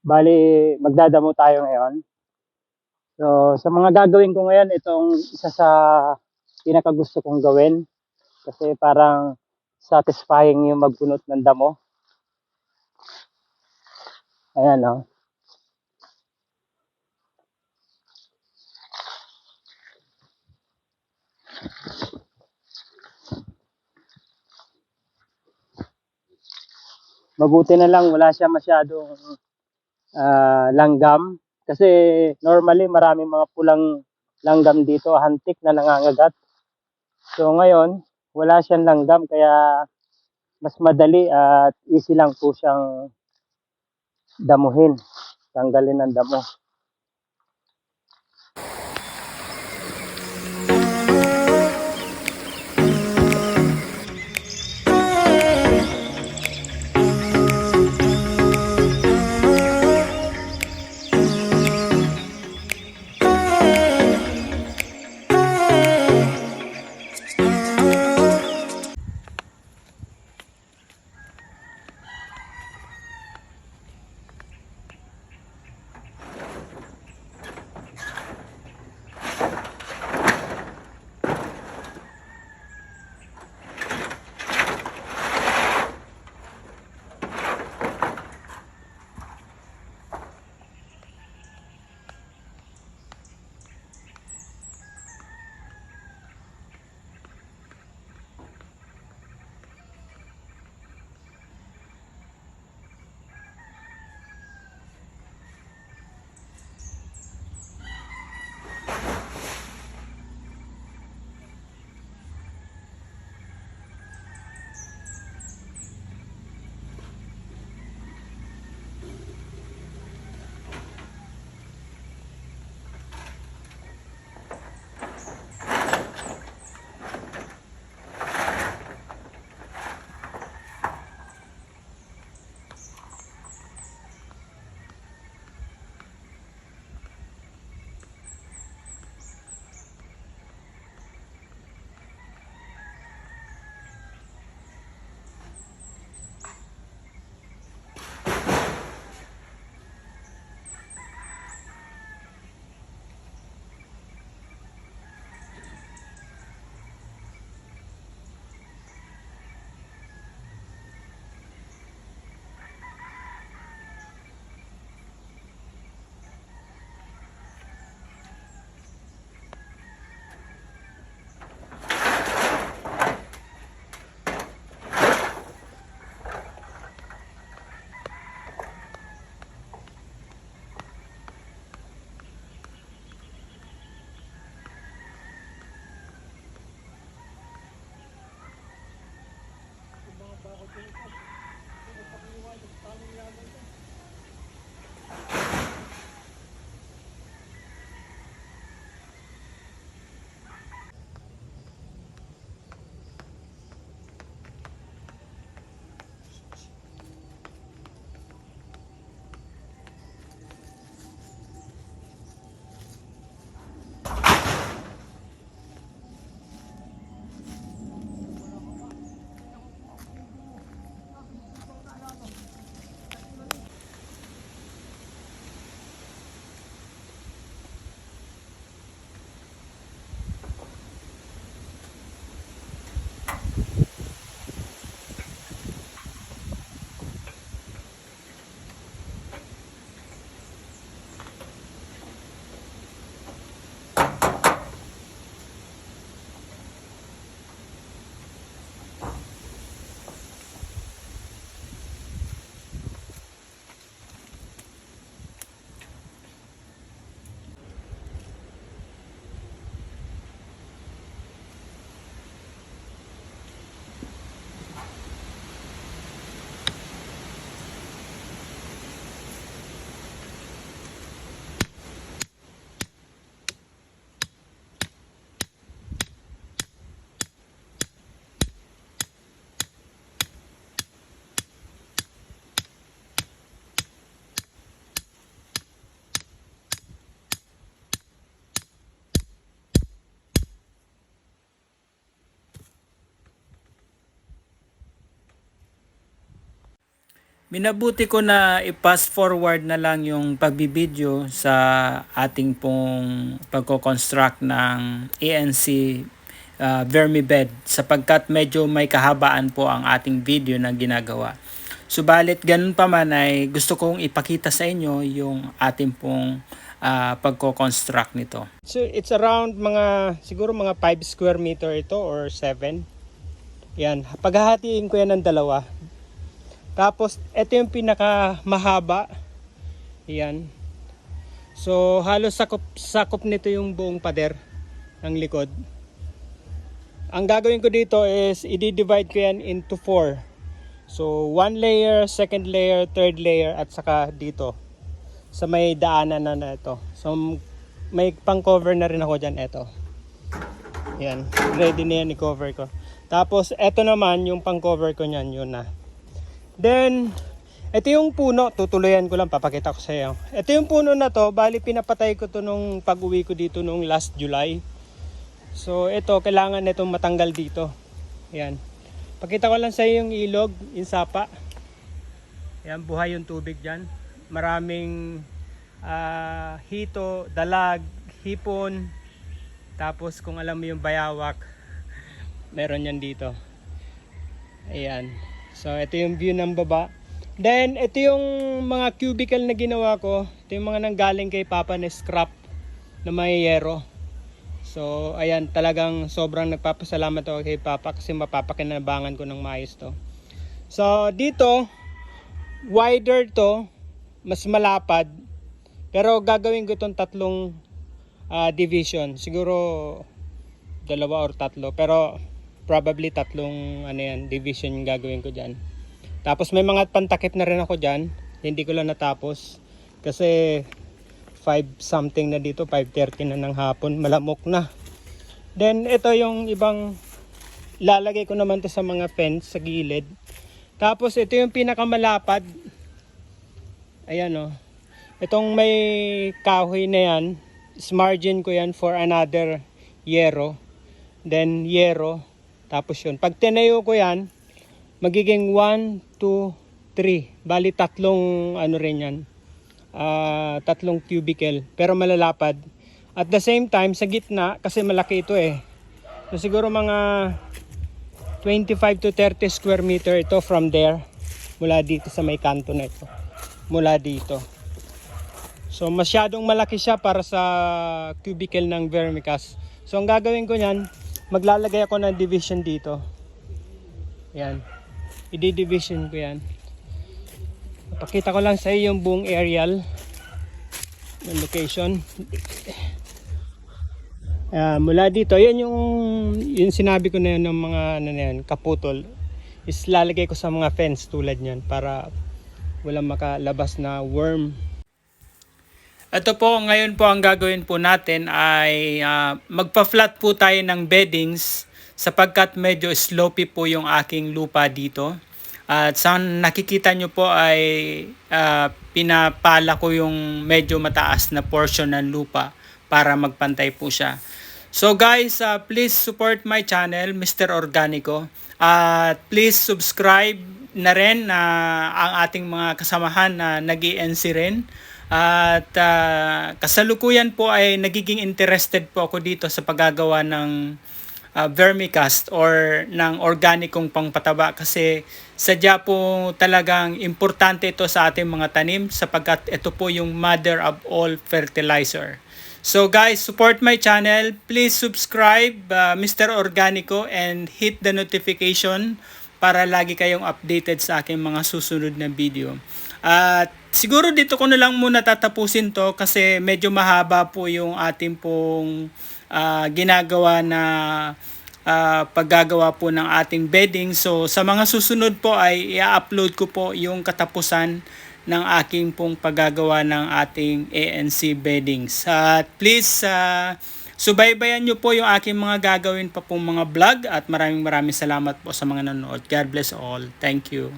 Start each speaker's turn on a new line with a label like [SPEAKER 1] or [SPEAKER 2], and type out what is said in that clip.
[SPEAKER 1] Bali, magdadamo tayo ngayon. So, sa mga gagawin ko ngayon, itong isa sa pinakagusto kong gawin. Kasi parang satisfying yung magbunot ng damo. Ayan, oh. Mabuti na lang wala siya masyadong langgam. Kasi normally maraming mga pulang langgam dito, hantik na nangangagat. So ngayon, wala siyang langgam kaya mas madali at easy lang po siyang damuhin, tanggalin ng damo.
[SPEAKER 2] Minabuti ko na i-pass forward na lang yung pagbibideo sa ating pong pagko-construct ng ANC vermi bed sapagkat medyo may kahabaan po ang ating video na ginagawa. Subalit ganun pa man ay gusto kong ipakita sa inyo yung ating pong pagko-construct nito.
[SPEAKER 1] So it's around siguro mga 5 square meter ito or 7. Yan, paghahatiin ko yan ng dalawa. Tapos, ito yung pinaka mahaba. Yan. So, halos sakop nito yung buong pader ng likod. Ang gagawin ko dito is, i-divide ko yan into 4. So, 1 layer, second layer, third layer, at saka dito. Sa may daanan na ito. So, may pang-cover na rin ako dyan. Ito. Yan. Ready na yan i-cover ko. Tapos, ito naman, yung pang-cover ko nyan, yun na. Then, ito yung puno, tutuloyan ko lang, papakita ko sa iyo. Ito yung puno na to, bali pinapatay ko to nung pag-uwi ko dito nung last July. So, ito, kailangan itong matanggal dito. Ayan. Pakita ko lang sa iyo yung ilog, yung sapa. Ayan, buhay yung tubig dyan. Maraming hito, dalag, hipon. Tapos, kung alam mo yung bayawak, meron yan dito. Ayan. So, ito yung view ng baba. Then, ito yung mga cubicle na ginawa ko. Ito yung mga nanggaling kay Papa na scrap na may yero. So, ayan, talagang sobrang nagpapasalamat ako kay Papa kasi mapapakinabangan ko ng maayos to. So, dito, wider to, mas malapad. Pero gagawin ko itong tatlong division. Siguro, 2 or 3. Pero, probably 3 division yung gagawin ko dyan. Tapos may mga pantakip na rin ako dyan. Hindi ko lang natapos. Kasi 5 something na dito. 5:30 na ng hapon. Malamok na. Then ito yung ibang lalagay ko naman to sa mga fence sa gilid. Tapos ito yung pinakamalapad. Ayan o. Itong may kahoy na yan. Margin ko yan for another yero. Then yero. Tapos yun, pag tinayo ko yan, magiging 1, 2, 3. Bali 3 rin yan. 3 cubicle, pero malalapad. At the same time, sa gitna, kasi malaki ito eh. So siguro mga 25 to 30 square meter ito from there. Mula dito sa may kanto na ito. Mula dito. So masyadong malaki siya para sa cubicle ng vermicast. So ang gagawin ko niyan, maglalagay ako ng division dito. Yan. I-division ko yan. Pakita ko lang sa iyo yung buong aerial ng location. Mula dito, yan yung sinabi ko na yun ng mga kaputol. Is lalagay ko sa mga fence tulad niyan para walang makalabas na worm.
[SPEAKER 2] Ito po, ngayon po ang gagawin po natin ay magpa-flat po tayo ng beddings sapagkat medyo slopey po yung aking lupa dito. At sa nakikita nyo po ay pinapala ko yung medyo mataas na portion ng lupa para magpantay po siya. So guys, please support my channel, Mr. Organico. At please subscribe na rin ang ating mga kasamahan na nag-ENC rin. At kasalukuyan po ay nagiging interested po ako dito sa paggagawa ng vermicast or ng organikong pangpataba kasi sadya po talagang importante ito sa ating mga tanim sapagkat ito po yung mother of all fertilizer. So guys, support my channel. Please subscribe Mr. Organico and hit the notification para lagi kayong updated sa aking mga susunod na video. At siguro dito ko na lang muna tatapusin to kasi medyo mahaba po yung ating pong ginagawa na paggagawa po ng ating bedding. So sa mga susunod po ay i-upload ko po yung katapusan ng aking pong paggagawa ng ating ANC beddings. At please subaybayan nyo po yung aking mga gagawin pa pong mga vlog at maraming salamat po sa mga nanonood. God bless all. Thank you.